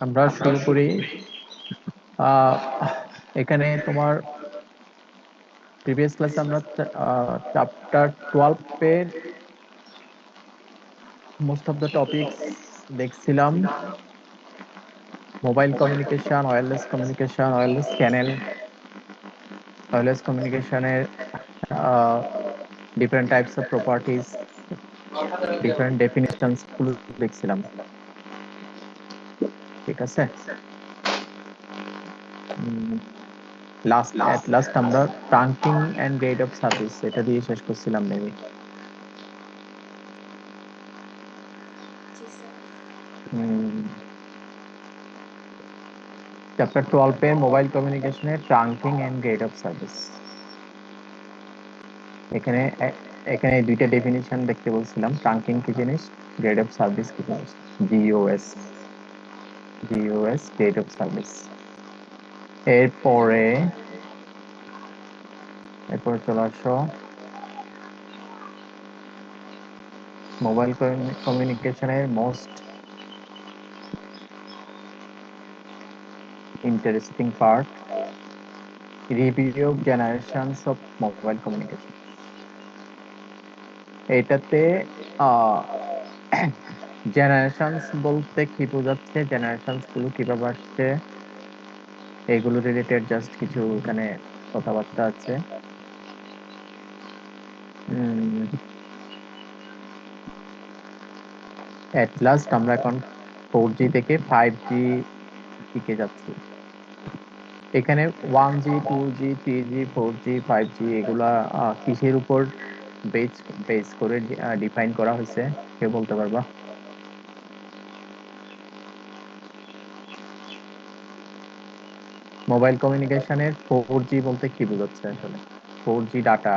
আমরা শুরু করি। আহ এখানে তোমার প্রিভিয়াস ক্লাসে আমরা চ্যাপ্টার 12 এর মোস্ট অফ দ্য টপিকস দেখছিলাম। Mobile communication, wireless channel, wireless কমিউনিকেশনের different types of properties, different definitions গুলো দেখছিলাম। ঠিক আছে। লাস্ট আমরা trunking and grade of service এটা দিয়ে শেষ করছিলাম মেবি। জি স্যার। চ্যাপ্টার 12 এর মোবাইল কমিউনিকেশনের trunking and grade of service. এখানে এখানে দুইটা ডেফিনিশন দেখতে বলছিলাম, ট্রাঙ্কিং কি জিনিস, গ্রেড অফ সার্ভিস কি জিনিস। জিওএস, গ্রেড অফ সার্ভিস। এরপরে এরপরে চলে আসো মোবাইল কমিউনিকেশনের most interesting part, review of generations of mobile communication. এটাতে আহ জেনারেশনস বলতে কি বোঝাচ্ছে, জেনারেশনস গুলো কিভাবে আসছে, এগুলো রিলেটেড জাস্ট কিছু এখানে কথাবার্তা আছে। এট লাস্ট আমরা এখন 4G থেকে 5G দিকে যাচ্ছি। এখানে 1G, 2G, 3G, 4G, 5G এগুলা কিসের উপর বেস বেস করে ডিফাইন করা হয়েছে, কেউ বলতে পারবা? মোবাইল কমিউনিকেশনের 4G বলতে কি বোঝাচ্ছে আসলে? 4G data,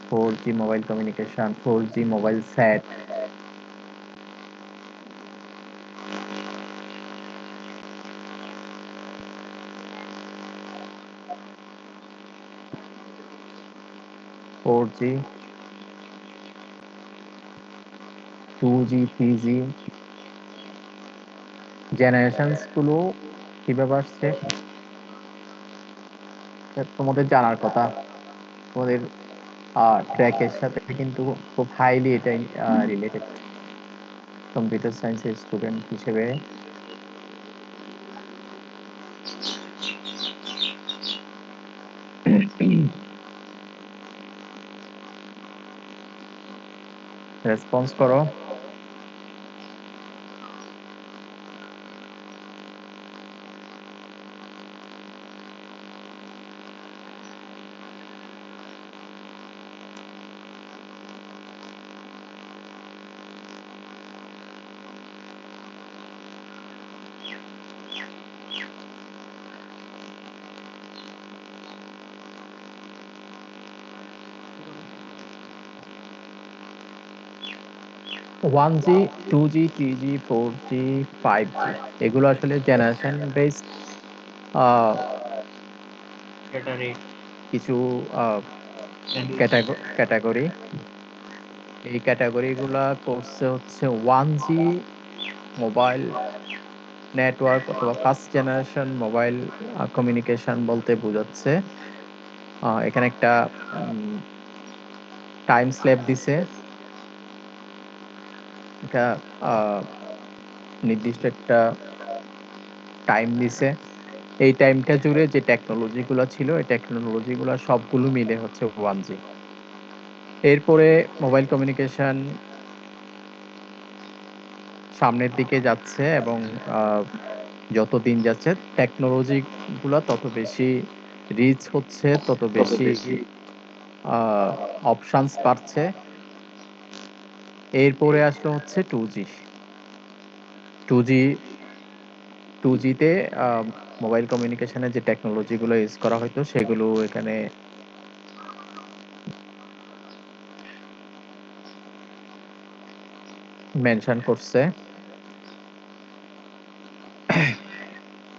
4G mobile communication, 4G mobile set. Four G, 2G, 3G generations গুলো কিভাবে আসছে এটা তোমাদের জানার কথা। তোমাদের ট্র্যাকের সাথে কিন্তু খুব হাইলি এটা রিলেটেড কম্পিউটার সায়েন্সের স্টুডেন্ট হিসেবে। রেসপন্স করো। 1G, 2G, 3G, 4G, 5G এগুলো আসলে জেনারেশন বেসড কিছু ক্যাটাগরি। এই ক্যাটাগরি গুলা করছে হচ্ছে 1G মোবাইল নেটওয়ার্ক অথবা ফার্স্ট জেনারেশন মোবাইল কমিউনিকেশন বলতে বোঝাচ্ছে এখানে একটা টাইম স্ল্যাব দিছে। এটা আহ, নির্দিষ্ট একটা টাইম দিছে। এই টাইমটা জুড়ে যে টেকনোলজি গুলো ছিল, এই টেকনোলজি গুলা সবগুলো মিলে হচ্ছে 1G। এরপরে মোবাইল কমিউনিকেশন সামনের দিকে যাচ্ছে এবং আহ, যত দিন যাচ্ছে টেকনোলজি গুলা তত বেশি রিচ হচ্ছে, তত বেশি অপশনস বাড়ছে। এরপরে আসলো হচ্ছে 2G। টু জি টু জিতে মোবাইল কমিউনিকেশনের যে টেকনোলজি গুলো ইউজ করা হতো সেগুলো এখানে মেনশন করছে।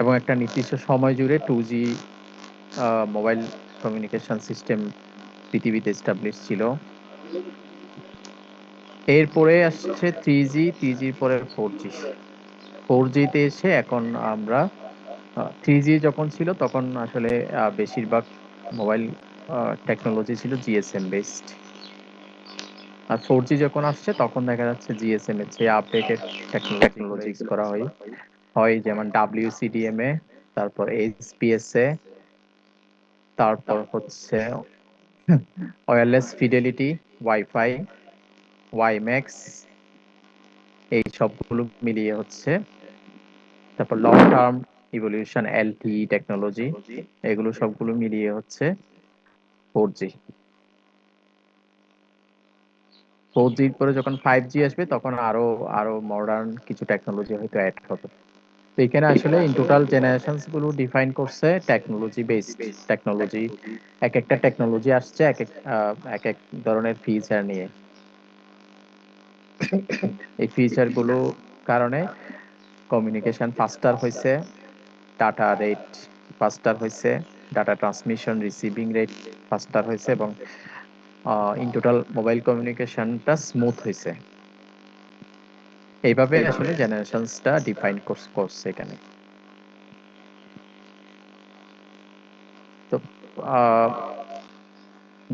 এবং একটা নির্দিষ্ট সময় জুড়ে 2G মোবাইল কমিউনিকেশন সিস্টেম পৃথিবীতে এস্টাবলিশ ছিল। এরপরে আসছে 3G, 3Gর পরে 4G। 4G-তে এসে এখন আমরা 3G যখন ছিল তখন আসলে বেশিরভাগ মোবাইল টেকনোলজি ছিল জিএসএম বেসড। আর 4G যখন আসছে তখন দেখা যাচ্ছে জিএসএম এর চেয়ে আপডেটেড টেকনোলজি গুলো ইউজ করা হয়। হয় যেমন WCDMA, তারপর HPSA, তারপর হচ্ছে ওয়্যারলেস ফিডেলিটি, ওয়াইফাই, ওয়াইম্যাক্স, এই সবগুলো মিলিয়ে হচ্ছে। তারপর long term evolution, LTE technology, এগুলো সবগুলো মিলিয়ে হচ্ছে 4G। 4G পরে যখন 5G আসবে তখন আরো আরো মডার্ন কিছু টেকনোলজি হয়তো অ্যাড হবে। তো এখানে আসলে ইন টোটাল জেনারেশনস গুলো ডিফাইন করছে টেকনোলজি বেসড টেকনোলজি। এক একটা টেকনোলজি আসছে এক এক ধরনের ফিচার নিয়ে। এই ফিচার গুলো কারণে কমিউনিকেশন ফাস্টার হয়েছে, ডাটা রেট ফাস্টার হয়েছে, ডাটা ট্রান্সমিশন রিসিভিং রেট ফাস্টার হয়েছে, এবং ইন টোটাল মোবাইল কমিউনিকেশনটা স্মুথ হয়েছে। এইভাবে আসলে জেনারেশনসটা ডিফাইন করছে এখানে। তো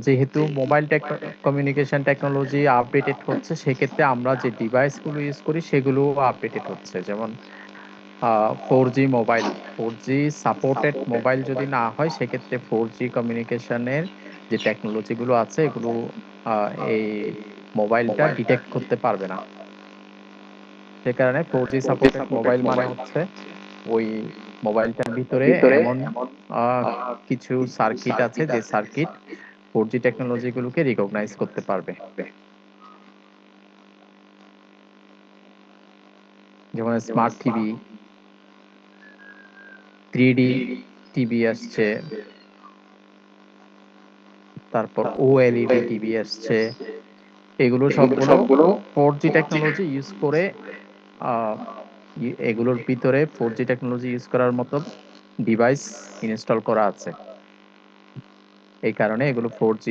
যেহেতু মোবাইল কমিউনিকেশন টেকনোলজি আপডেটেড হচ্ছে, সেক্ষেত্রে আমরা যে ডিভাইসগুলো ইউজ করি সেগুলো আপডেটেড হচ্ছে। যেমন 4G সাপোর্টেড মোবাইল যদি না হয়, সেক্ষেত্রে 4G কমিউনিকেশনের যে টেকনোলজিগুলো আছে এগুলো এই মোবাইলটা ডিটেক্ট করতে পারবে না। সে কারণে 4G সাপোর্টেড মোবাইল মানে হচ্ছে ওই মোবাইলটার ভিতরে এমন আহ, কিছু সার্কিট আছে যে সার্কিট 4G টেকনোলজি গুলোকে রিকগনাইজ করতে পারবে। যেমন স্মার্ট টিভি, 3D টিভি আসছে, তারপর OLED টিভি আসছে। এগুলো সবগুলো 4G টেকনোলজি ইউজ করে আহ, এগুলোর ভিতরে 4G টেকনোলজি ইউজ করার মতো ডিভাইস ইনস্টল করা আছে। এই কারণে এগুলো 4G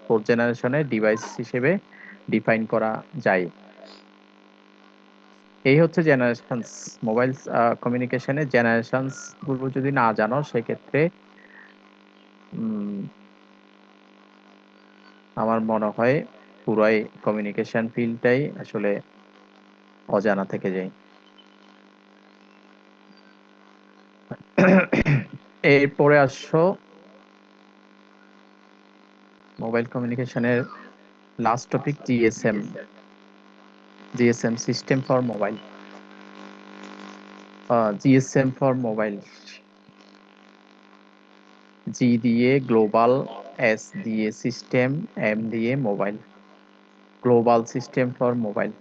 ফোর্থ জেনারেশনের ডিভাইস হিসেবে ডিফাইন করা যায়। এই হচ্ছে জেনারেশনস। মোবাইল কমিউনিকেশনের জেনারেশনস গুলো যদি না জানো, সেক্ষেত্রে উম, আমার মনে হয় পুরাই কমিউনিকেশন ফিল্ডটাই আসলে অজানা থেকে যায়। এরপরে আসছো মোবাইল কমিউনিকেশনের last topic, GSM. GSM system for mobile. GSM for mobile, G দিয়ে গ্লোবাল, এস দিয়ে সিস্টেম, এম দিয়ে mobile. Global system for mobile,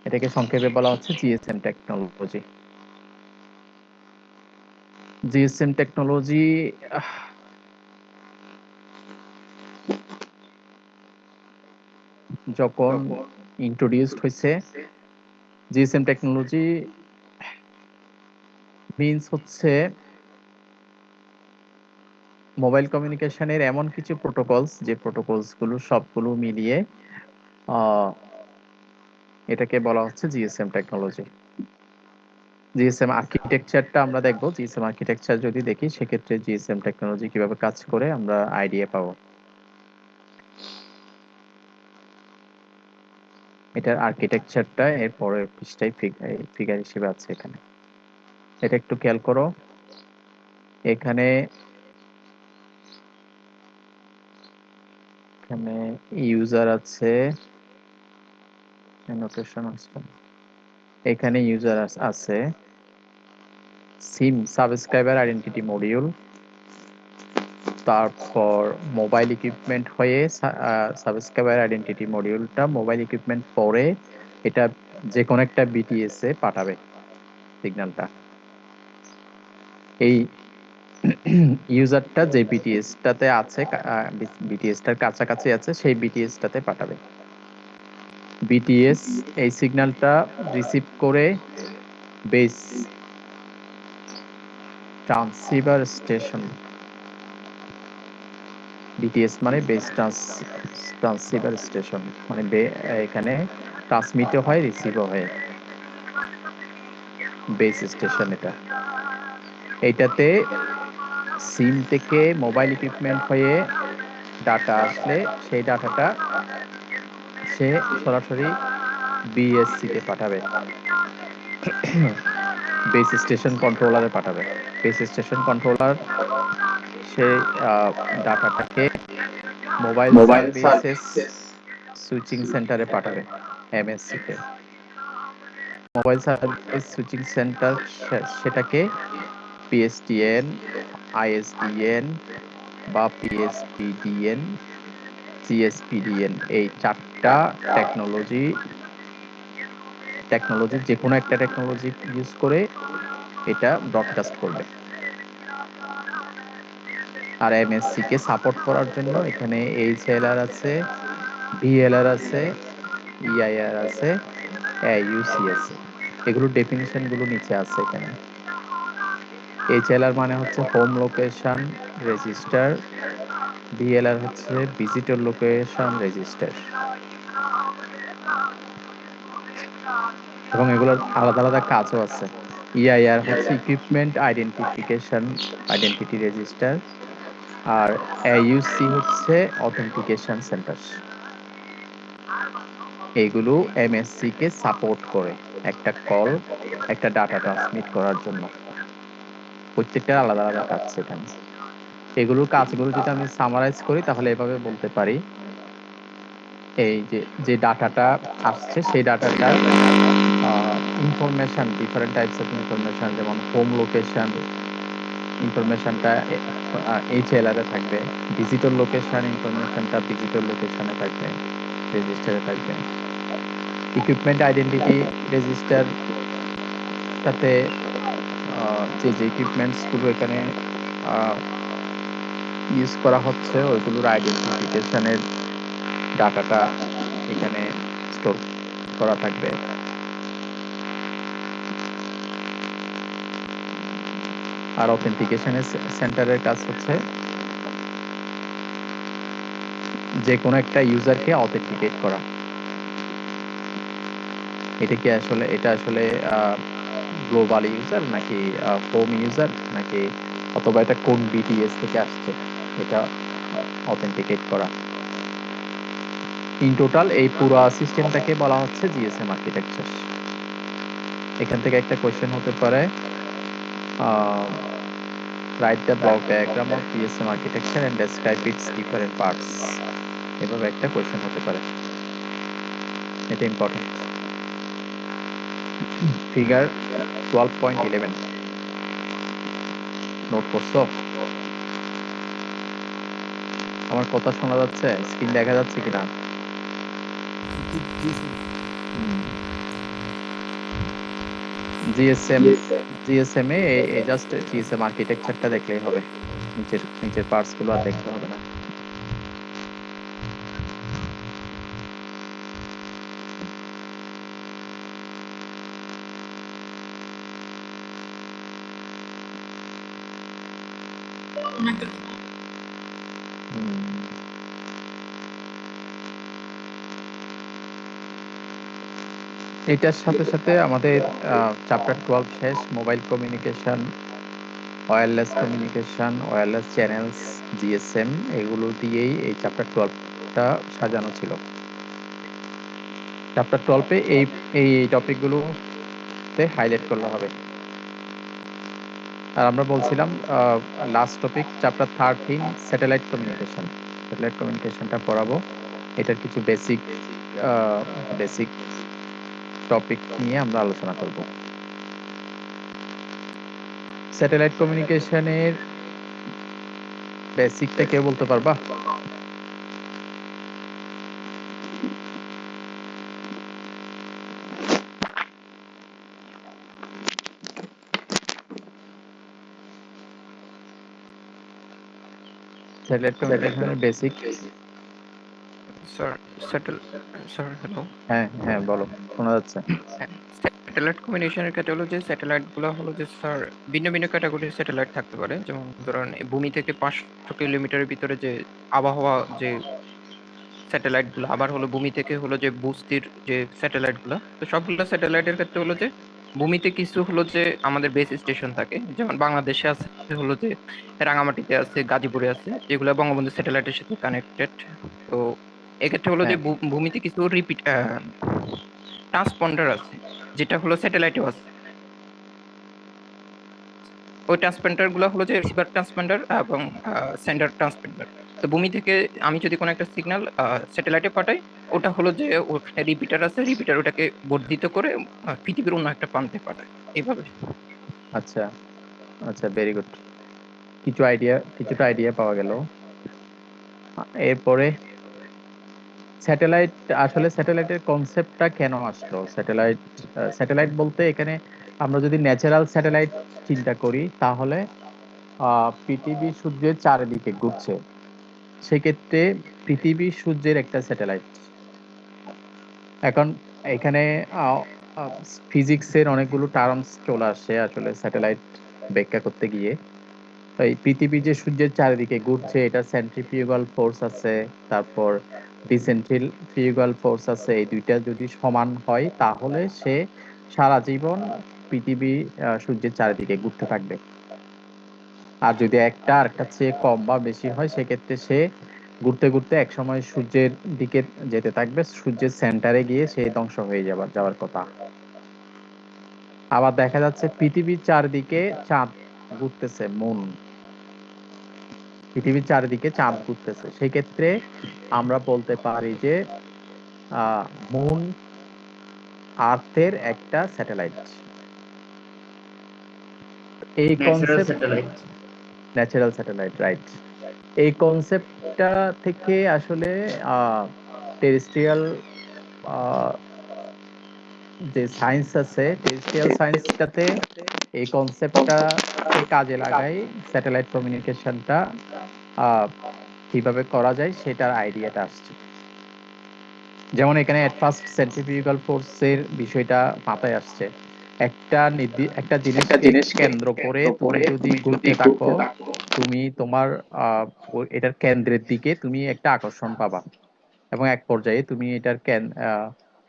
এটাকে সংক্ষেপে বলা হচ্ছে জিএসএম টেকনোলজি। জিএসএম টেকনোলজি যখন ইন্ট্রোডিউসড হয়েছে, জিএসএম টেকনোলজি মিনস হচ্ছে মোবাইল কমিউনিকেশনের এমন কিছু প্রোটোকলস, যে প্রোটোকলস গুলো সবগুলো মিলিয়ে আহ, এটাকে বলা হচ্ছে জিএসএম টেকনোলজি। জিএসএম আর্কিটেকচারটা আমরা দেখবো। জিএসএম আর্কিটেকচার যদি দেখি, সেক্ষেত্রে জিএসএম টেকনোলজি কিভাবে কাজ করে আমরা আইডিয়া পাবো। এটার আর্কিটেকচারটা এর পরের পৃষ্ঠায় ফিগার হিসেবে আছে এখানে। এটা একটু খেয়াল করো। এখানে এখানে ইউজার আছে, নোটেশন আছে। এখানে ইউজার আছে, সিম সাবস্ক্রাইবার আইডেন্টিটি মডিউল, তারপর মোবাইল ইকুইপমেন্ট হয়ে সাবস্ক্রাইবার আইডেন্টিটি মডিউলটা মোবাইল ইকুইপমেন্ট পরে এটা যে কোনো একটা বিটিএস এ পাঠাবে সিগন্যালটা। এই ইউজারটা যে বিটিএস টাতে আছে, বিটিএস টার কাছাকাছি আছে, সেই বিটিএস টাতে পাঠাবে। বিটিএস এই সিগন্যালটা রিসিভ করে বেস ট্রান্সসিভার স্টেশন, বিটিএস মানে বেস ট্রান্সসিভার স্টেশন, মানে এখানে ট্রান্সমিটও হয়, রিসিভও হয়। বেস স্টেশন এইটাতে সিম থেকে মোবাইল ইকুইপমেন্ট হয়ে ডাটা আসলে সেই ডাটাটা সে সরাসরি বিএসসি তে পাঠাবে, বেস স্টেশন কন্ট্রোলারে পাঠাবে। বেস স্টেশন কন্ট্রোলার সেই ডাটাটাকে মোবাইল সার্ভিসেস সুইচিং সেন্টারে পাঠাবে, এমএসসি তে। মোবাইল সার্ভিস সুইচিং সেন্টার সেটাকে পিএসটিএন, আইএসডিএন বা পিএসপিডিএন, সিএসপিডিএন এই চারটা টেকনোলজির যে কোনো একটা টেকনোলজি ইউজ করে এটা ব্রডকাস্ট করবে। আর এমএসসি কে সাপোর্ট করার জন্য এখানে এইচএলআর আছে, ভিএলআর আছে, ইআইআর আছে, ইউসি আছে। এগুলোর ডেফিনিশন গুলো নিচে আছে এখানে। এইচএলআর মানে হচ্ছে হোম লোকেশন রেজিস্টার, ভিএলআর হচ্ছে ভিজিটর লোকেশন রেজিস্টার, এবং এগুলোর আলাদা আলাদা কাজও আছে। ইআইআর হচ্ছে ইকুইপমেন্ট আইডেন্টিটি রেজিস্টার, আর ইউসি হচ্ছে অথেন্টিকেশন সেন্টার। এগুলো এমএসসি কে সাপোর্ট করে একটা কল, একটা ডাটা ট্রান্সমিট করার জন্য। প্রত্যেকটা আলাদা আলাদা কাজ সেখানে। এগুলোর কাজগুলো যদি আমি সামারাইজ করি তাহলে এভাবে বলতে পারি, এই যে যে ডাটাটা আসছে সেই ডাটাটার information, different types of information, যেমন হোম লোকেশন ইনফরমেশনটা এইচএলআর এ থাকবে, ভিজিটর লোকেশন ইনফরমেশনটা ভিজিটর লোকেশনে থাকবে, রেজিস্টারে থাকবে। ইকুইপমেন্ট আইডেন্টিটি রেজিস্টারটাতে যে যে ইকুইপমেন্টস গুলো এখানে ইউজ করা হচ্ছে ওইগুলোর আইডেন্টিফিকেশনের ডাটাটা এখানে স্টোর করা থাকবে। আর অথেন্টিকেশনের সেন্টারের কাজ হচ্ছে যে কোনো একটা ইউজারকে অথেন্টিকেট করা। এটা আসলে গ্লোবাল ইউজার নাকি হোম ইউজার, নাকি অথবা এটা কোন বিটিএস থেকে আসছে, এটা অথেন্টিকেট করা। ইন টোটাল এই পুরো সিস্টেমটাকে বলা হচ্ছে জিএসএম আর্কিটেকচার। এখান থেকে একটা কোয়েশ্চেন হতে পারে, write the block diagram of GSM architecture and describe its different parts. এভাবে একটা কোয়েশ্চেন হতে পারে, এটা ইম্পর্টেন্ট। ফিগার 12.11 নোট করছো? আমার কথা শোনা যাচ্ছে? স্ক্রিন দেখা যাচ্ছে কিনা? জিএসএম জিএসএম এ জাস্ট জিএসএম আর্কিটেকচারটা দেখলেই হবে, নিচের নিচের পার্টস গুলো আর দেখতে হবে না। এটার সাথে সাথে আমাদের চ্যাপ্টার 12 শেষ। Mobile communication, wireless communication, wireless channels, GSM, এগুলো দিয়েই এই চ্যাপ্টার 12টা সাজানো ছিল। চ্যাপ্টার 12 এই এই টপিকগুলোতে হাইলাইট করলে হবে। আর আমরা বলছিলাম last topic chapter 13 satellite communication. Satellite কমিউনিকেশনটা পড়াবো। এটার কিছু বেসিক টপিক নিয়ে আমরা আলোচনা করব। স্যাটেলাইট কমিউনিকেশনের বেসিকটা কেউ বলতে পারবা? স্যাটেলাইট কমিউনিকেশনের বেসিক। Sir sir hello. হ্যাঁ হ্যাঁ, বলো, শোনা যাচ্ছে। স্যাটেলাইট কমিউনিকেশনের ক্ষেত্রে হলো যে স্যাটেলাইট গুলো হলো যে স্যার ভিন্ন ভিন্ন ক্যাটাগরির স্যাটেলাইট থাকতে পারে। যেমন ধরুন ভূমি থেকে 500 কিলোমিটারের ভিতরে যে আবহাওয়া যে স্যাটেলাইট গুলো, আবার হলো ভূমি থেকে হলো যে বস্তির যে স্যাটেলাইট গুলো, তো সবগুলো স্যাটেলাইটের ক্ষেত্রে হলো যে ভূমিতে কিছু হলো যে আমাদের বেস স্টেশন থাকে, যেমন বাংলাদেশে আছে হলো যে রাঙামাটিতে আছে, গাজীপুরে আছে, যেগুলো বঙ্গবন্ধু স্যাটেলাইটের সাথে কানেক্টেড। তো এক্ষেত্রে হলো যে হ্যাঁ, ভূমিতে কিছু রিপিট ট্রান্সপন্ডার আছে, যেটা হলো স্যাটেলাইটেও আছে। ওই ট্রান্সপন্ডার গুলো হলো যে রিসিভার ট্রান্সপন্ডার এবং সেন্ডার ট্রান্সপন্ডার। তো ভূমি থেকে আমি যদি কোনো একটা সিগন্যাল স্যাটেলাইটে পাঠাই, ওটা হলো যে ওখানে রিপিটার আছে, রিপিটার ওটাকে বর্ধিত করে পৃথিবীর অন্য একটা প্রান্তে পাঠায় এইভাবে। আচ্ছা আচ্ছা, ভেরি গুড। কিছুটা আইডিয়া পাওয়া গেল। এরপরে স্যাটেলাইট, আসলে স্যাটেলাইটের কনসেপ্টটা কেন আসলো? স্যাটেলাইট বলতে এখানে আমরা যদি ন্যাচারাল স্যাটেলাইট চিন্তা করি, তাহলে পৃথিবী সূর্যের চারিদিকে ঘুরছে, সেক্ষেত্রে পৃথিবী সূর্যের একটা স্যাটেলাইট। এখন এখানে ফিজিক্সের অনেকগুলো টার্মস চলে আসে আসলে স্যাটেলাইট ব্যাখ্যা করতে গিয়ে। এই পৃথিবী যে সূর্যের চারিদিকে ঘুরছে, এটা সেন্ট্রিফিউগাল ফোর্স আছে, তারপর ডিসেন্ট্রিফিউগাল ফোর্স আছে। এই দুইটা যদি সমান হয়, তাহলে সে সারা জীবন পৃথিবী সূর্যের চারিদিকে ঘুরতে থাকবে। আর যদি একটা আরেকটার চেয়ে কম বা বেশি হয়, সেক্ষেত্রে সে ঘুরতে ঘুরতে একসময় সূর্যের দিকে যেতে থাকবে, সূর্যের সেন্টারে গিয়ে সে ধ্বংস হয়ে যাওয়ার কথা। আবার দেখা যাচ্ছে পৃথিবীর চারদিকে চাঁদ ঘুরতেছে, পৃথিবীর চারিদিকে চাঁদ ঘুরতেছে, সেক্ষেত্রে আমরা বলতে পারি যে মুন আর্থের একটা স্যাটেলাইট। এই natural concept, satellite. Natural satellite, right. এই কনসেপ্টটা থেকে আসলে টেরেস্ট্রিয়াল যে সায়েন্স আছে, টেরেস্ট্রিয়াল সায়েন্সটাতে এই কনসেপ্টটাকে কাজে লাগাই স্যাটেলাইট কমিউনিকেশনটা কিভাবে করা যায় সেটার আইডিয়াটা আসছে। যেমন এখানে এট ফার্স্ট সেন্ট্রিফিউগাল ফোর্সের বিষয়টা মাথায় আসছে। একটা জিনিসকে কেন্দ্র করে তুমি যদি ঘুরতে থাকো, তুমি তোমার এটার কেন্দ্রের দিকে তুমি একটা আকর্ষণ পাবা, এবং এক পর্যায়ে তুমি এটার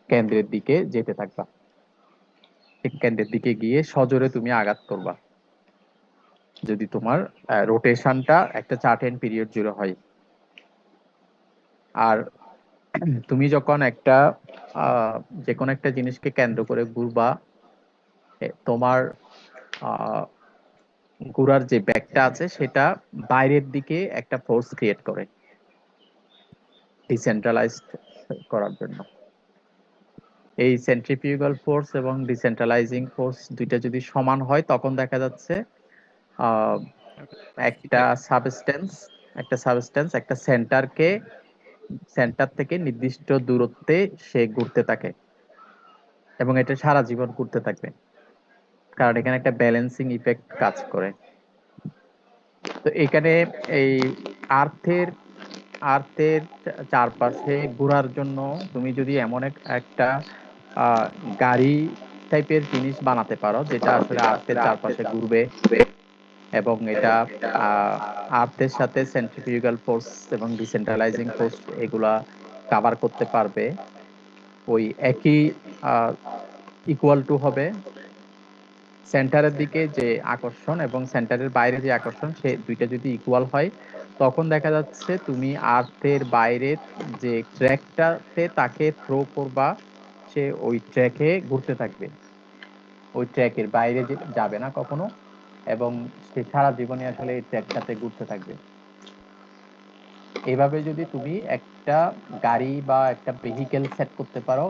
কেন্দ্রের দিকে যেতে থাকবা। ঠিক কেন্দ্রের দিকে গিয়ে সজোরে তুমি আঘাত করবা, যদি তোমার রোটেশনটা একটা চার্টেন পিরিয়ড জুড়ে হয়। আর তুমি যখন আহ, যে কোনো একটা জিনিসকে কেন্দ্র করে ঘুরবা, তোমার আহ, ঘোরার যে ব্যাগটা আছে সেটা বাইরের দিকে একটা ফোর্স ক্রিয়েট করে ডিসেন্ট্রালাইজড করার জন্য। এই সেন্ট্রিফিউগাল ফোর্স এবং ডিসেন্ট্রালাইজিং ফোর্স দুইটা যদি সমান হয়, তখন দেখা যাচ্ছে আহ, একটা সাবস্টেন্স একটা সেন্টার থেকে নির্দিষ্ট দূরত্বে সে ঘুরতে থাকে, এবং এটা সারা জীবন ঘুরতে থাকবে, কারণ এখানে একটা ব্যালেন্সিং ইফেক্ট কাজ করে। তো এখানে এই আর্থের আর্থের চারপাশে ঘোরার জন্য তুমি যদি এমন একটা আহ, গাড়ি টাইপের জিনিস বানাতে পারো, যেটা আসলে আর্থের চারপাশে ঘুরবে, এবং এটা আহ, আর্থের সাথে সেন্ট্রিফিউগাল ফোর্স এবং ডিসেন্ট্রালাইজিং ফোর্স এগুলা কাভার করতে পারবে, ওই একই ইকুয়াল টু হবে সেন্টারের দিকে যে আকর্ষণ এবং সেন্টারের বাইরে যে আকর্ষণ, সে দুইটা যদি ইকুয়াল হয়, তখন দেখা যাচ্ছে তুমি আর্থের বাইরের যে ট্র্যাকটাতে তাকে থ্রো করবা, সে ওই ট্র্যাকে ঘুরতে থাকবে, ওই ট্র্যাকের বাইরে যাবে না কখনো, এবং সে সারা জীবনে আসলে এই ট্র্যাকটাতে ঘুরতে থাকবে। এইভাবে যদি তুমি একটা গাড়ি বা একটা ভেহিকেল সেট করতে পারো,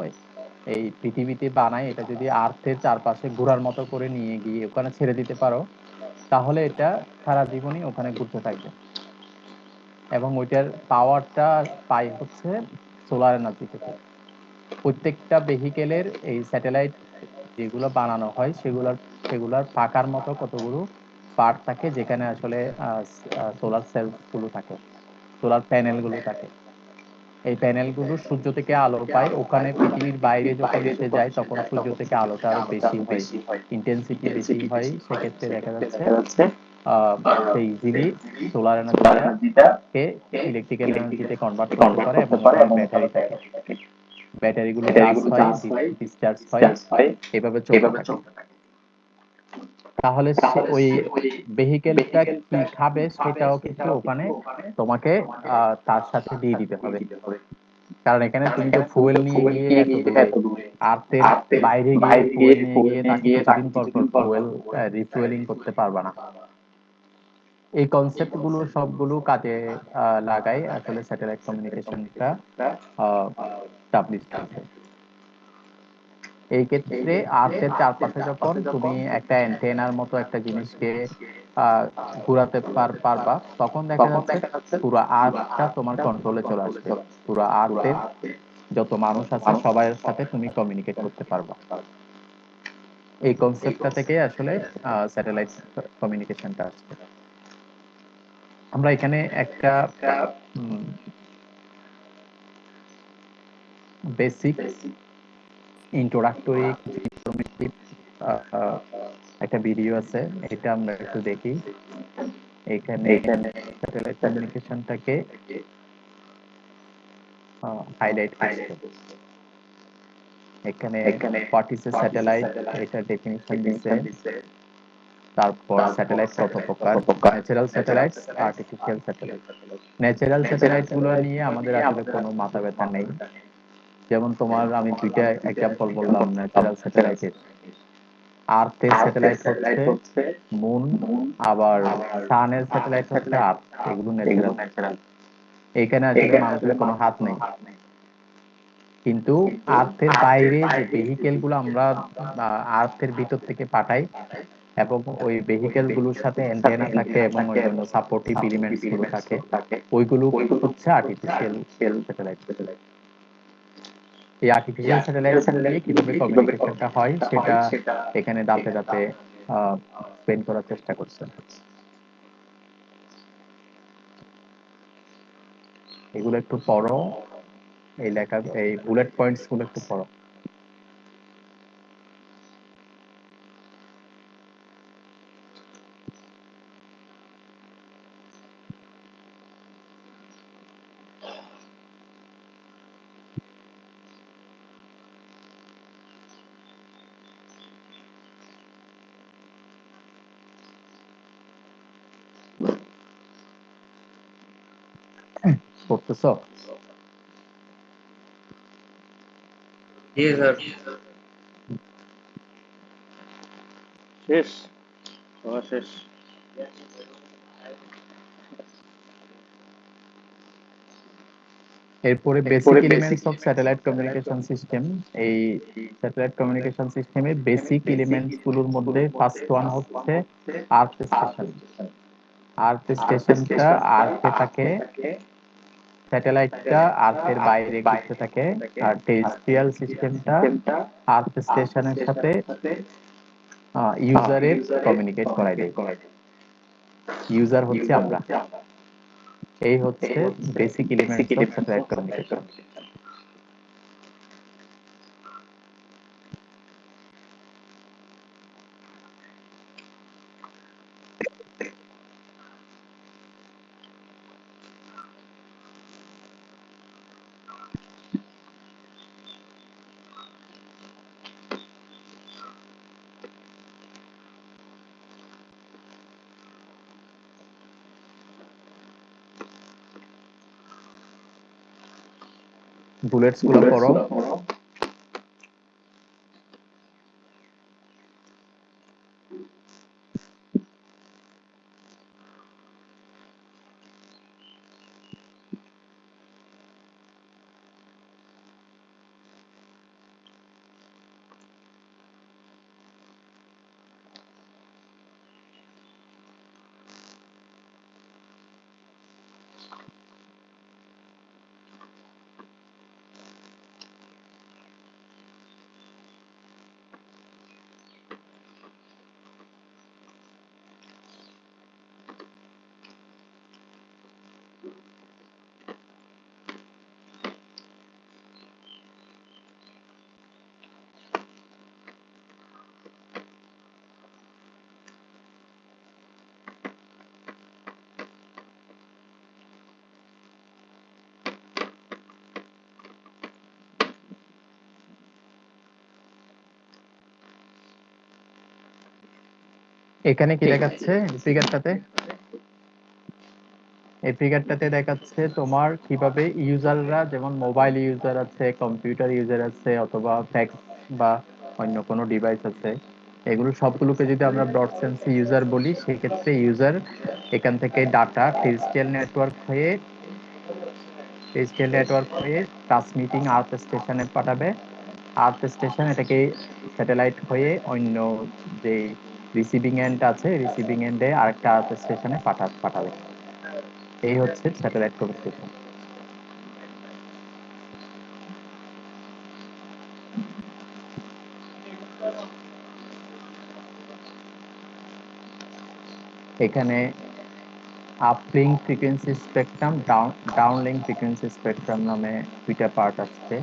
এই পৃথিবীতে বানায়, এটা যদি আর্থের চারপাশে ঘোরার মতো করে নিয়ে গিয়ে ওখানে ছেড়ে দিতে পারো, তাহলে এটা সারা জীবনই ওখানে ঘুরতে থাকবে, এবং ওইটার পাওয়ারটা পাই হচ্ছে সোলার এনার্জি থেকে। প্রত্যেকটা ভেহিকেলের এই স্যাটেলাইট যেগুলো বানানো হয়, সেগুলার পাকার মতো কতগুলো পার্ট থাকে, যেখানে আসলে সোলার সেল গুলো থাকে, সোলার প্যানেল গুলো থাকে। এই প্যানেল গুলো সূর্য থেকে আলো পায়, ওখানে পৃথিবীর বাইরে যখন সে যায়, তখন সূর্য থেকে আলোটা আরো বেশি হয়, ইন্টেন্সিটি বেশি হয়, সেক্ষেত্রে দেখা যাচ্ছে আহ সে ইজিলি সোলার এনার্জিটা কে ইলেকট্রিক্যাল এনার্জিতে কনভার্ট করতে পারে, এবং ওখানে ব্যাটারি থাকে, ব্যাটারিগুলো চার্জ হয়, ডিসচার্জ হয়, এভাবে চলতে থাকে। তাহলে ওই ভেহিকেলটা কি খাবে সেটাও কিন্তু ওখানে তোমাকে তার সাথে দিয়ে দিতে হবে। কারণ এখানে তুমি তো ফুয়েল নিয়ে গিয়ে এত দূরে আর্থের বাইরে গিয়ে ফুয়েল নিয়ে গিয়ে তাকে কিছুদিন পর পর ফুয়েল রিফুয়েলিং করতে পারবা না। এই কনসেপ্ট গুলো সবগুলো কাজে লাগাই আসলে স্যাটেলাইট কমিউনিকেশনটা স্টাবলিশ হয়েছে। এই ক্ষেত্রে আর্থের চারপাশে যখন তুমি একটা অ্যান্টেনার মতো একটা জিনিসকে আহ ঘুরাতে পারবা, তখন দেখা যাচ্ছে পুরো আর্থটা তোমার কন্ট্রোলে চলে আসবে। পুরো আর্থের যত মানুষ আছে সবার সাথে তুমি কমিউনিকেট করতে পারবা। এই কনসেপ্টটা থেকে আসলে স্যাটেলাইট কমিউনিকেশনটা আসছে। আমরা এখানে একটা বেসিক ইন্ট্রোডাক্টরি কিছু ইনফরমেটিভ একটা ভিডিও আছে, এটা আমরা একটু দেখি। এখানে স্যাটেলাইট কমিউনিকেশনটাকে হাইলাইট করছে। এখানে হোয়াট ইজ এ স্যাটেলাইট, এটা ডেফিনিশন দিছে। তারপর স্যাটেলাইট কত প্রকার, natural satellites, artificial satellite. Natural satellite গুলো নিয়ে আমাদের আসলে কোনো মাথা ব্যথা নেই। যেমন তোমার আমি দুইটা এক্সাম্পল বললাম ন্যাচারাল স্যাটেলাইটের। আর্থের স্যাটেলাইট হচ্ছে মুন, আবার সানের স্যাটেলাইট হচ্ছে আর্থ, এগুলো ন্যাচারাল। এখানে আসলে মানুষের কোনো হাত নেই। কিন্তু আর্থের বাইরে যে ভেহিকেল গুলো আমরা আর্থের ভিতর থেকে পাঠাই, এবং ওই ভেহিকেল গুলোর সাথে অ্যান্টেনা থাকে এবং অন্যান্য সাপোর্টিভ এলিমেন্টস গুলো থাকে, ওইগুলো হচ্ছে আর্টিফিশিয়াল স্যাটেলাইট। এই আর্টিফিশিয়াল স্যাটেলাইট নিয়ে কিভাবে কমিউনিকেশনটা হয় সেটা এখানে ধাপে ধাপে এক্সপ্লেন করার চেষ্টা করছে। এগুলো একটু পড়ো, এই লেখা এই বুলেট পয়েন্টস গুলো একটু পড়ো। পড়তেছো? জি স্যার। শেষ, পড়া শেষ। এরপরে basic elements of satellite communication system. এই স্যাটেলাইট কমিউনিকেশন সিস্টেমের বেসিক এলিমেন্টস গুলোর মধ্যে ফার্স্ট ওয়ান হচ্ছে আর্থ স্টেশন। আর্থ স্টেশনটা আর্থে থাকে, স্যাটেলাইটটা আর্থের বাইরে ঘুরতে থাকে, আর টেরেস্ট্রিয়াল সিস্টেমটা আর্থ স্টেশনের সাথে ইউজারের কমিউনিকেট করাই দেয়। ইউজার হচ্ছে আমরা। এই হচ্ছে basic elements of satellite communication. Bullets গুলো পড়ো। এখানে কি দেখাচ্ছে ফিগারটাতে? এই ফিগারটাতে দেখাচ্ছে তোমার কিভাবে ইউজাররা, যেমন মোবাইল ইউজার আছে, কম্পিউটার ইউজার আছে, অথবা ফ্যাক্স বা অন্য কোনো ডিভাইস আছে, এগুলো সবগুলোকে যদি আমরা ব্রড সেন্স ইউজার বলি, সেক্ষেত্রে ইউজার এখান থেকে ডাটা টেরেস্ট্রিয়াল নেটওয়ার্ক হয়ে ট্রান্সমিটিং আর্থ স্টেশনে পাঠাবে। আর্থ স্টেশন এটাকে স্যাটেলাইট হয়ে অন্য যে রিসিভিং এন্ড আছে, রিসিভিং এন্ডে আরেকটা আর্থ স্টেশনে পাঠাবে। এই হচ্ছে স্যাটেলাইট কমিউনিকেশন। এখানে uplink frequency spectrum, downlink frequency spectrum নামে দুইটা পার্ট আছে।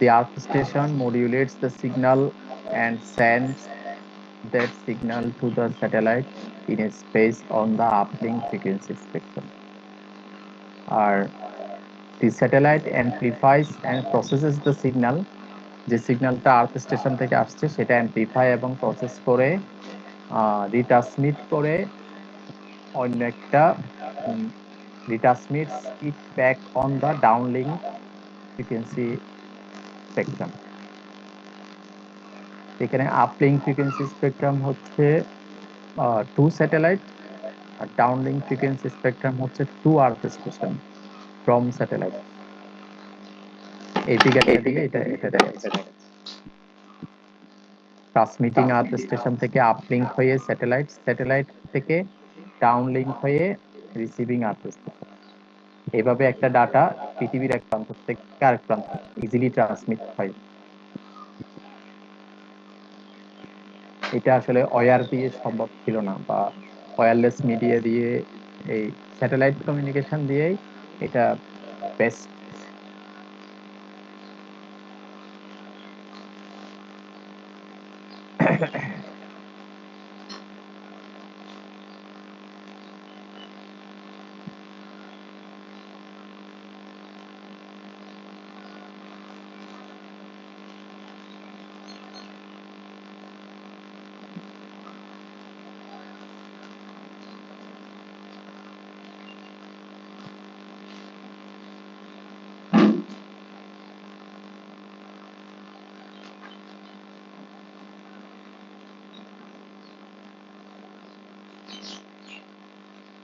The earth station modulates the signal and sends that signal to the satellite in a space on the uplink frequency spectrum. The satellite amplifies and processes the signal. যে সিগন্যালটা আর্থ station থেকে আসছে সেটা amplify এবং process করে retransmit করে অন্য একটা retransmits it back on the downlink frequency spectrum. এখানে আপলিঙ্ক ফ্রিকোয়েন্সি স্পেকট্রাম হচ্ছে টু স্যাটেলাইট, আর ডাউনলিঙ্ক ফ্রিকোয়েন্সি স্পেকট্রাম হচ্ছে to earth station from satellite. এই ফিগারটা দিয়ে এটা এটা দেখাচ্ছে। ট্রান্সমিটিং আর্থ স্টেশন থেকে আপলিঙ্ক হয়ে স্যাটেলাইট, স্যাটেলাইট থেকে ডাউনলিঙ্ক হয়ে রিসিভিং আর্থ স্টেশন। এভাবে একটা ডাটা পৃথিবীর এক প্রান্ত থেকে আরেক প্রান্ত ইজিলি ট্রান্সমিট হয়। এটা আসলে ওয়্যার দিয়ে সম্ভব ছিল না, বা ওয়্যারলেস মিডিয়া দিয়ে, এই স্যাটেলাইট কমিউনিকেশন দিয়েই এটা বেস্ট।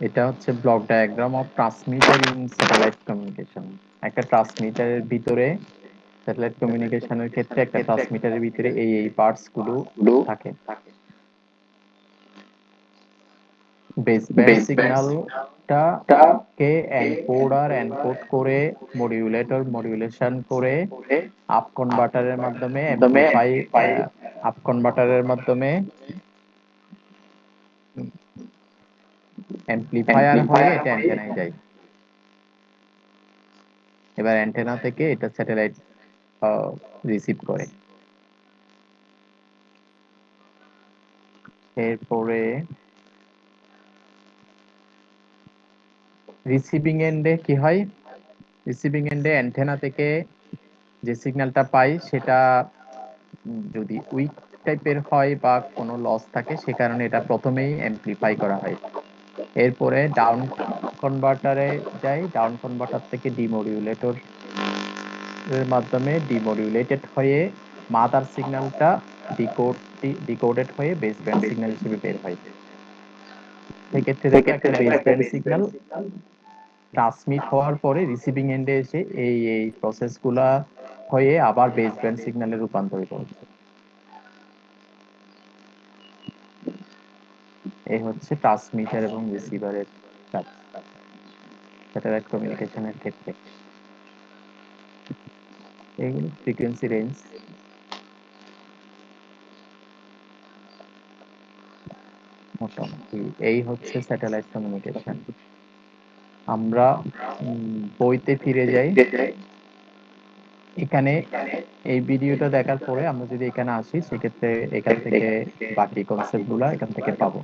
এটা হচ্ছে block diagram of transmitter in satellite communication. একটা ট্রান্সমিটারের ভিতরে, স্যাটেলাইট কমিউনিকেশনের ক্ষেত্রে একটা ট্রান্সমিটারের ভিতরে এই পার্টস গুলো থাকে। বেসব্যান্ড সিগন্যালটা কে এনকোড করে মডিউলেশন করে আপ কনভার্টারের মাধ্যমে অ্যাম্প্লিফায়ার হয়ে এটা অ্যান্টেনায় যায়। এবার অ্যান্টেনা থেকে এটা স্যাটেলাইট রিসিভ করে। এরপরে রিসিভিং এন্ডে কি হয়? রিসিভিং এন্ডে অ্যান্টেনা থেকে যে সিগন্যালটা পাই সেটা যদি উইক টাইপের হয় বা কোনো লস থাকে, সে কারণে এটা প্রথমেই অ্যাম্প্লিফাই করা হয়। এরপরে ডাউন কনভার্টারে যাই, ডাউন কনভার্টার থেকে ডিমোডিউলেটর এর মাধ্যমে ডিমোডিউলেটেড হয়ে মাদার সিগন্যালটা ডিকোডেড হয়ে বেসব্যান্ড সিগন্যাল হিসেবে বের হয়। সেক্ষেত্রে দেখো একটা বেসব্যান্ড সিগন্যাল ট্রান্সমিট হওয়ার পরে রিসিভিং এন্ডে এসে এই প্রসেসগুলা হয়ে আবার বেসব্যান্ড সিগন্যালে রূপান্তরিত হচ্ছে। এই হচ্ছে ট্রান্সমিটার এবং রিসিভারের কাজ স্যাটেলাইট কমিউনিকেশনের ক্ষেত্রে। এইগুলো ফ্রিকোয়েন্সি রেঞ্জ। মোটামুটি এই হচ্ছে স্যাটেলাইট কমিউনিকেশন। আমরা বইতে ফিরে যাই। এখানে এই ভিডিওটা দেখার পরে আমরা যদি এখানে আসি, সেক্ষেত্রে এখান থেকে বাকি কনসেপ্ট গুলা এখান থেকে পাবো।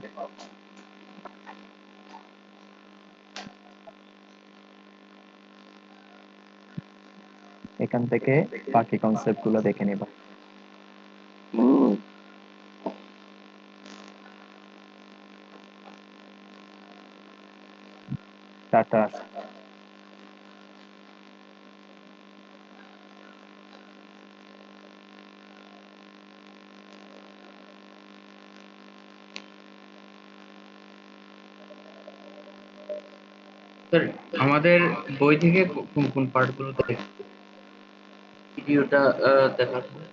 এখান থেকে বাকি কনসেপ্ট গুলো দেখে নিবা। টাটা। স্যার আমাদের বই থেকে কোন কোন পার্ট গুলো ভিডিওটা দেখার পরে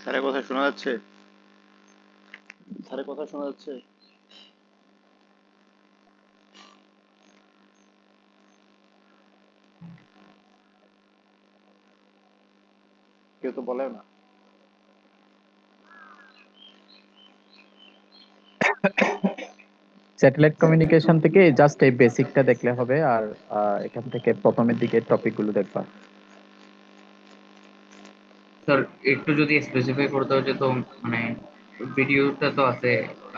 স্যারের কথা শোনা যাচ্ছে? স্যারের কথা শোনা যাচ্ছে? কেউ তো বলে না। স্যাটেলাইট কমিউনিকেশন থেকে জাস্ট এই বেসিকটা দেখলে হবে, আর এখান থেকে প্রথমের দিকে টপিক গুলো দেখবা। স্যার একটু যদি স্পেসিফাই করতে হচ্ছে তো মানে ভিডিওটা তো আছে,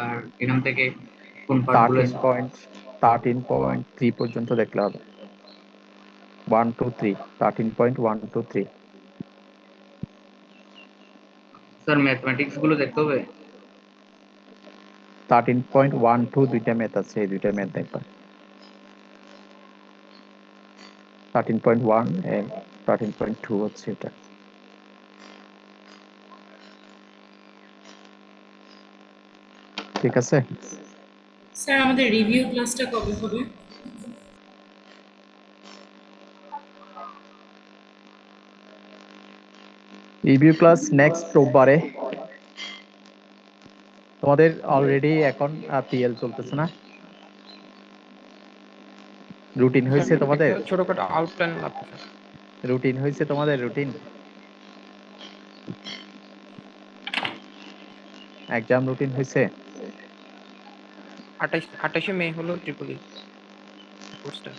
আর এখান থেকে কোন পার্ট গুলো 13.3 পর্যন্ত দেখলে হবে। 1 2 3, 13.1 to 3। স্যার ম্যাথমেটিক্স গুলো দেখতে হবে? 13.1 to দুইটা ম্যাথ আছে, এই দুইটা ম্যাথ দেখবা। 13.1 and 13.2 হচ্ছে এটা। ঠিক আছে। স্যার আমাদের রিভিউ ক্লাসটা কবে হবে? রিভিউ ক্লাস নেক্সট রোববারে। তোমাদের অলরেডি এখন পিএল চলতেছে না? রুটিন হয়েছে তোমাদের? একটা ছোটখাটো আউটলাইন লাগছে। রুটিন হয়েছে তোমাদের? রুটিন এক্সাম রুটিন হয়েছে? 28 মে হলো ট্রিপলি কোর্সটা।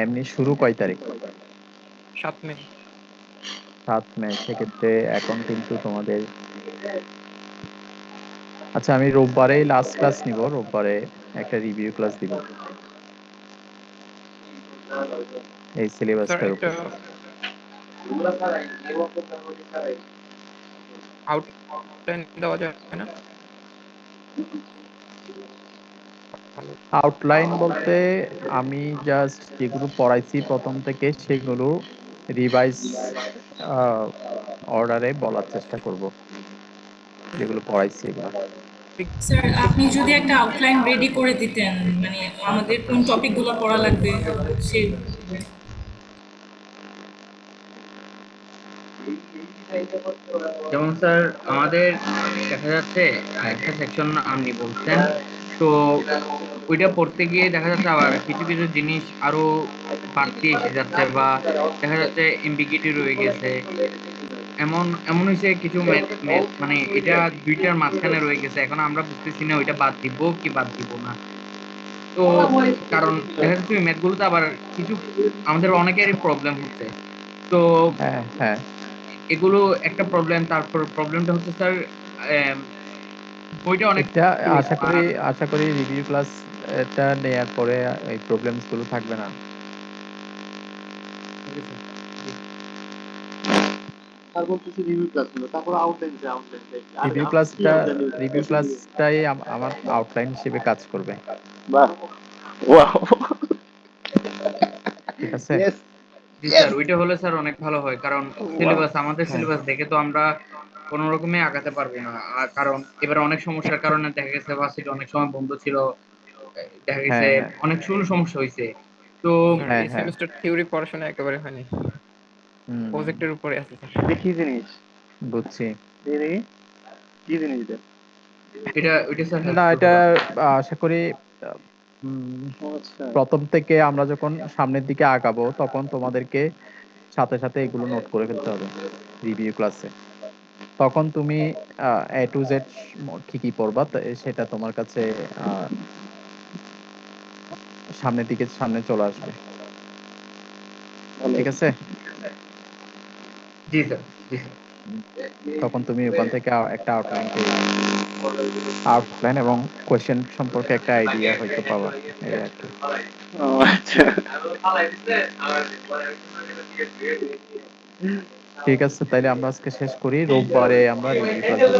এমনি শুরু কয় তারিখ? 7 মে। 7 মে। সেক্ষেত্রে এখন কিন্তু তোমাদের, আচ্ছা আমি রোববারেই লাস্ট ক্লাস নিব, রোববারে একটা রিভিউ ক্লাস দিব এই স্যার সিলেবাসটার একটা উপর। আউটলাইন দেওয়া যায় না? আউটলাইন বলতে আমি জাস্ট যেগুলো পড়াইছি প্রথম থেকে সেগুলো রিভাইজ অর্ডারে বলার চেষ্টা করব, যেগুলো পড়াইছি এগুলো। স্যার আপনি যদি একটা আউটলাইন রেডি করে দিতেন, মানে আমাদের কোন টপিকগুলো পড়া লাগবে সেই। যেমন স্যার আমাদের দেখা যাচ্ছে একটা সেকশন আপনি বলছেন, তো ওইটা পড়তে গিয়ে দেখা যাচ্ছে আবার কিছু কিছু জিনিস আরো বাড়তি এসে যাচ্ছে, বা দেখা যাচ্ছে এমবিগিটি রয়ে গেছে। এমন এমন হয়েছে কিছু মানে এটা দুইটার মাঝখানে রয়ে গেছে, এখন আমরা বুঝতেছি না ওইটা বাদ দিব কি বাদ দিব না। তো কারণ দেখা যাচ্ছে ওই ম্যাথ গুলোতে আবার কিছু আমাদের অনেকেরই প্রবলেম হচ্ছে। তো হ্যাঁ হ্যাঁ, এগুলো একটা প্রবলেম। তারপর প্রবলেমটা হচ্ছে স্যার বইটা অনেক এটা ছোট। আশা করি আর আশা করি রিভিউ ক্লাস এটা নেয়ার পরে এই প্রবলেমস গুলো থাকবে না। ওকে স্যার, জি। আর বলতেছি রিভিউ ক্লাস গুলো, তারপর আউটলাইন রিভিউ ক্লাসটা রিভিউ ক্লাসটাই আমার আউটলাইন হিসেবে কাজ করবে। বাহ, ওয়াও, ঠিক আছে? ইয়েস, জি স্যার, ওইটা হলে স্যার অনেক ভালো হয়, কারণ সিলেবাস আমাদের হ্যাঁ। সিলেবাস দেখে তো আমরা কোনো রকমে আগাতে পারবো না। আর কারণ এবার অনেক সমস্যার কারণে দেখা গেছে ভার্সিটি অনেক সময় বন্ধ ছিল, দেখা গেছে হ্যাঁ, হ্যাঁ, অনেক সমস্যা হয়েছে। তো স্যার হ্যাঁ, এই হ্যাঁ। সেমিস্টার থিওরি পড়াশোনা একেবারে হয়নি, হুম, প্রজেক্টের উপরে আছে স্যার। এটা কি জিনিস? বুঝছি। দেখি, কি জিনিস এটা? ওইটা স্যার হেল্প না, করবে এটা ভালো। আশা করি আহ, উম, ও আচ্ছা, প্রথম থেকে আমরা যখন সামনের দিকে আগাবো তখন তোমাদেরকে সাথে সাথে এগুলো নোট করে ফেলতে হবে রিভিউ ক্লাসে। তখন তুমি এ টু জেড কি কি পড়বা সেটা তোমার কাছে আহ, সামনে চলে আসবে। ভালো। ঠিক আছে? জি স্যার, জি স্যার। উম, তখন তুমি ওখান থেকে একটা আউটলাইন পেয়ে যাবে, আউটলাইন এবং কোয়েশ্চেন সম্পর্কে একটা আইডিয়া হয়তো পাবা, এই আর কি। ও আচ্ছা, ঠিক আছে, তাইলে আমরা আজকে শেষ করি। রোববারে আমরা রিভিউ ক্লাস দিব।